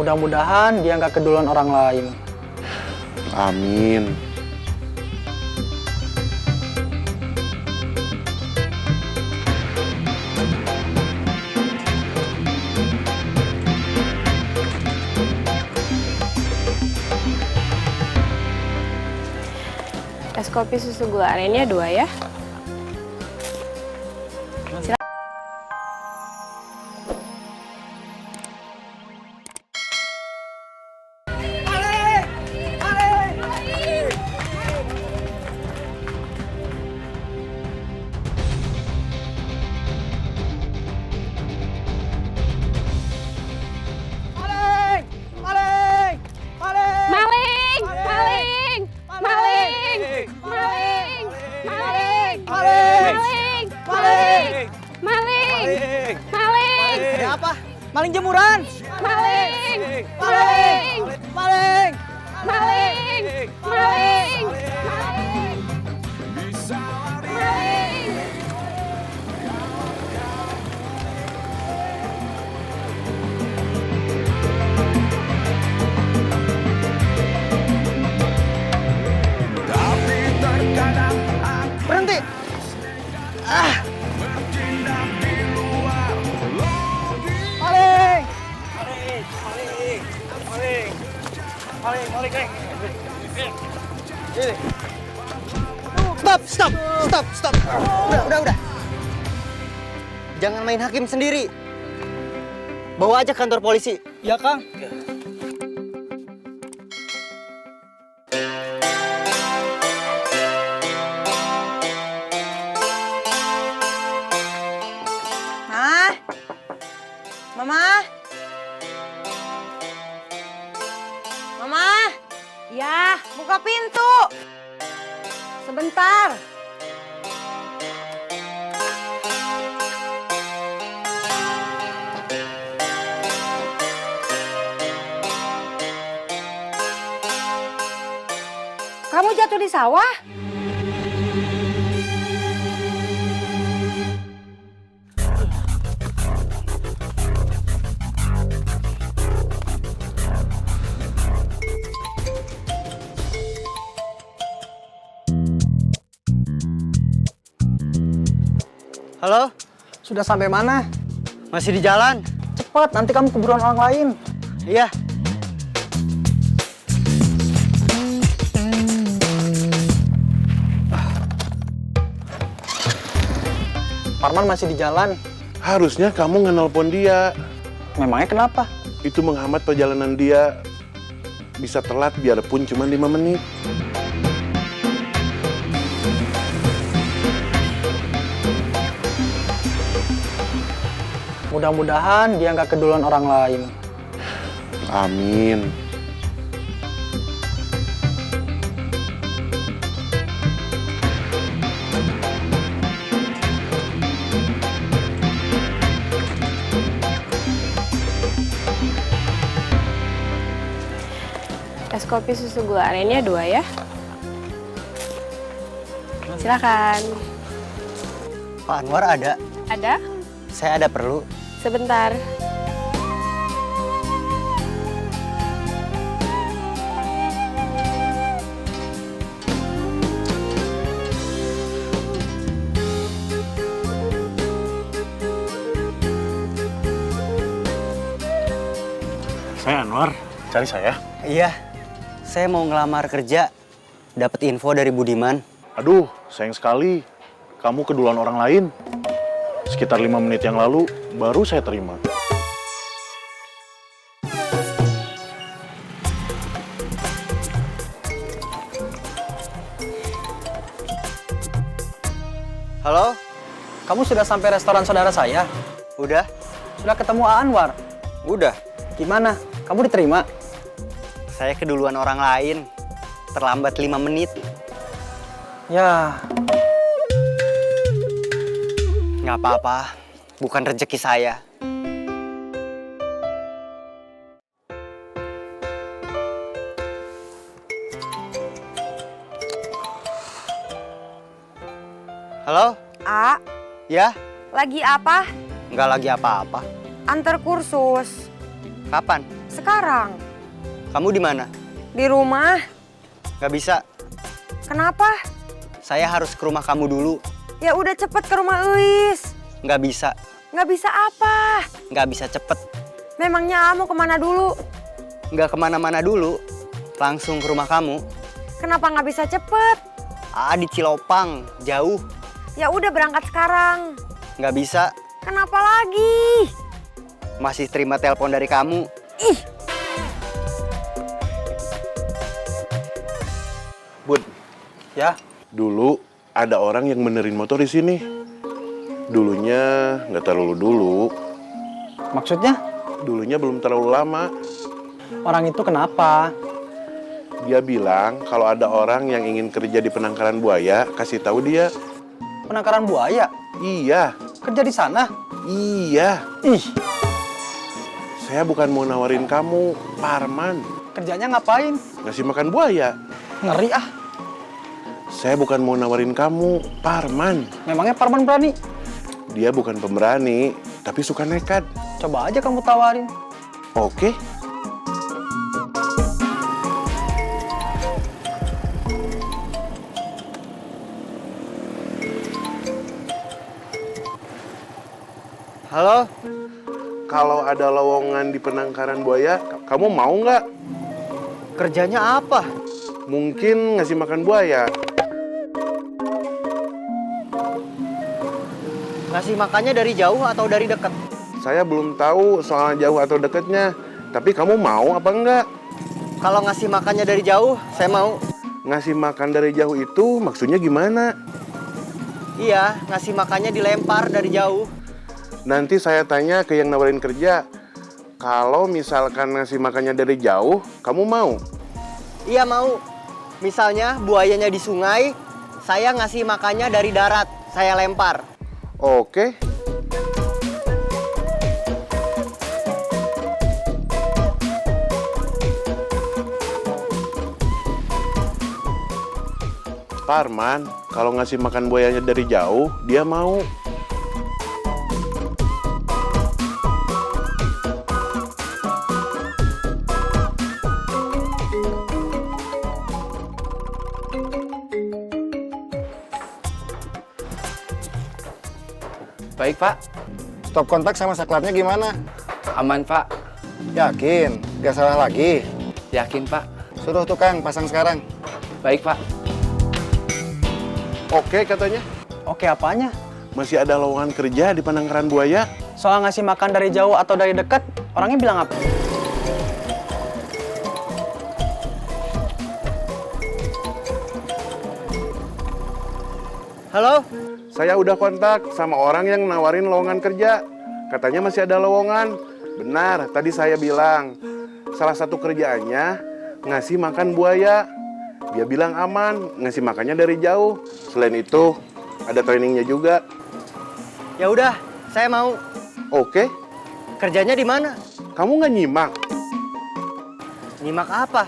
Mudah-mudahan dia nggak keduluan orang lain. Amin. Es kopi susu gula arennya 2 ya. Maling jemuran! Maling! Maling! Maling! Maling! Maling! Maling! Berhenti! Stop. Udah. Jangan main hakim sendiri. Bawa aja kantor polisi. Ya, Kang. Mama, ya, buka pintu. Sebentar. Kamu jatuh di sawah? Halo? Sudah sampai mana? Masih di jalan? Cepat, nanti kamu keburuan orang lain. Iya. Parman masih di jalan. Harusnya kamu ngenelpon dia. Memangnya kenapa? Itu menghambat perjalanan dia. Bisa telat biarpun cuma 5 menit. Mudah-mudahan dia nggak keduluan orang lain. Amin. Es kopi susu gula arennya 2 ya. Silakan. Pak Anwar ada? Ada? Saya ada perlu. Sebentar. Saya Anwar, cari saya. Iya. Saya mau ngelamar kerja. Dapat info dari Budiman. Aduh, sayang sekali. Kamu keduluan orang lain. Sekitar 5 menit yang lalu, baru saya terima. Halo? Kamu sudah sampai restoran saudara saya? Udah? Sudah ketemu A. Anwar? Udah. Gimana? Kamu diterima? Saya keduluan orang lain. Terlambat 5 menit. Ya, Nggak apa-apa. Bukan rezeki saya. Halo? A, Ya? lagi apa? Nggak lagi apa-apa. Antar kursus. Kapan? Sekarang. Kamu di mana? Di rumah. Gak bisa. Kenapa? Saya harus ke rumah kamu dulu. Ya udah cepet ke rumah Uis. Gak bisa. Nggak bisa apa? Gak bisa cepet. Memangnya kamu kemana dulu? Gak kemana-mana dulu. Langsung ke rumah kamu. Kenapa nggak bisa cepet? Di Cilopang. Jauh. Ya udah berangkat sekarang. Gak bisa. Kenapa lagi? Masih terima telepon dari kamu. Ih, Bud, Ya, dulu ada orang yang benerin motor di sini. Dulunya nggak terlalu dulu. maksudnya Dulunya belum terlalu lama. orang itu kenapa? Dia bilang kalau ada orang yang ingin kerja di penangkaran buaya, kasih tahu dia. Penangkaran buaya? Iya, Kerja di sana? iya. Ih, Saya bukan mau nawarin kamu, Parman. kerjanya ngapain? Ngasih makan buaya. Ngeri ah. Saya bukan mau nawarin kamu, Parman. Memangnya Parman berani? Dia bukan pemberani, tapi suka nekat. Coba aja kamu tawarin. Oke. Halo? Kalau ada lowongan di penangkaran buaya, kamu mau nggak? Kerjanya apa? Mungkin ngasih makan buaya. Ngasih makannya dari jauh atau dari dekat? Saya belum tahu soal jauh atau dekatnya. Tapi kamu mau apa enggak? Kalau ngasih makannya dari jauh, saya mau. Ngasih makan dari jauh itu maksudnya gimana? Iya, ngasih makannya dilempar dari jauh. Nanti saya tanya ke yang nawarin kerja. Kalau misalkan ngasih makannya dari jauh, kamu mau? Iya mau. Misalnya buayanya di sungai, saya ngasih makannya dari darat, saya lempar. Oke. Parman, kalau ngasih makan buayanya dari jauh, dia mau. Baik, Pak. Stop kontak sama saklarnya gimana? Aman, Pak. Yakin? Gak salah lagi? Yakin, Pak. Suruh tukang pasang sekarang. Baik, Pak. Oke katanya. Oke apanya? Masih ada lowongan kerja di penangkaran buaya. Soal ngasih makan dari jauh atau dari dekat, orangnya bilang apa? Halo? Saya udah kontak sama orang yang nawarin lowongan kerja. Katanya masih ada lowongan. Benar, tadi saya bilang. Salah satu kerjaannya ngasih makan buaya. Dia bilang aman, ngasih makannya dari jauh. Selain itu, ada trainingnya juga. Ya udah, saya mau. Oke, Kerjanya di mana? kamu nggak nyimak? Nyimak apa?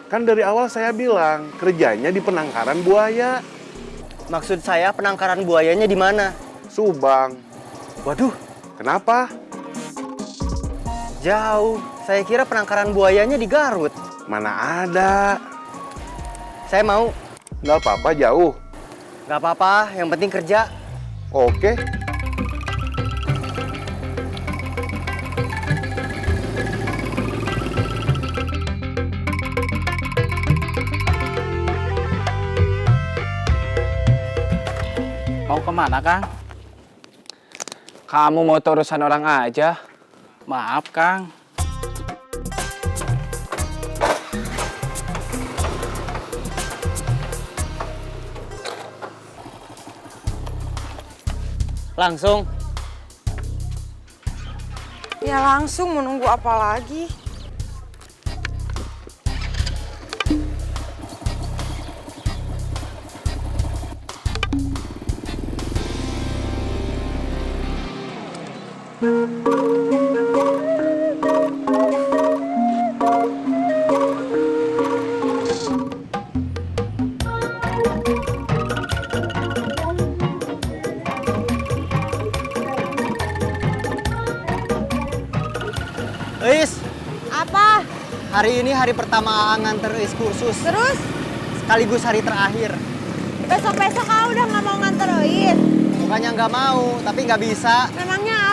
Kan dari awal saya bilang, kerjanya di penangkaran buaya. Maksud saya penangkaran buayanya di mana? Subang. Waduh, Kenapa? jauh. Saya kira penangkaran buayanya di Garut. Mana ada. Saya mau. Nggak apa-apa, jauh. Gak apa-apa, yang penting kerja. Oke. Mau kemana, Kang? Kamu mau urusan orang aja? Maaf, Kang. Langsung. ya langsung menunggu apa lagi? Is, Apa? Hari ini hari pertama Aa nganter kursus, Terus sekaligus hari terakhir. besok-besok udah nggak mau nganterin. Bukannya nggak mau, tapi nggak bisa. Memangnya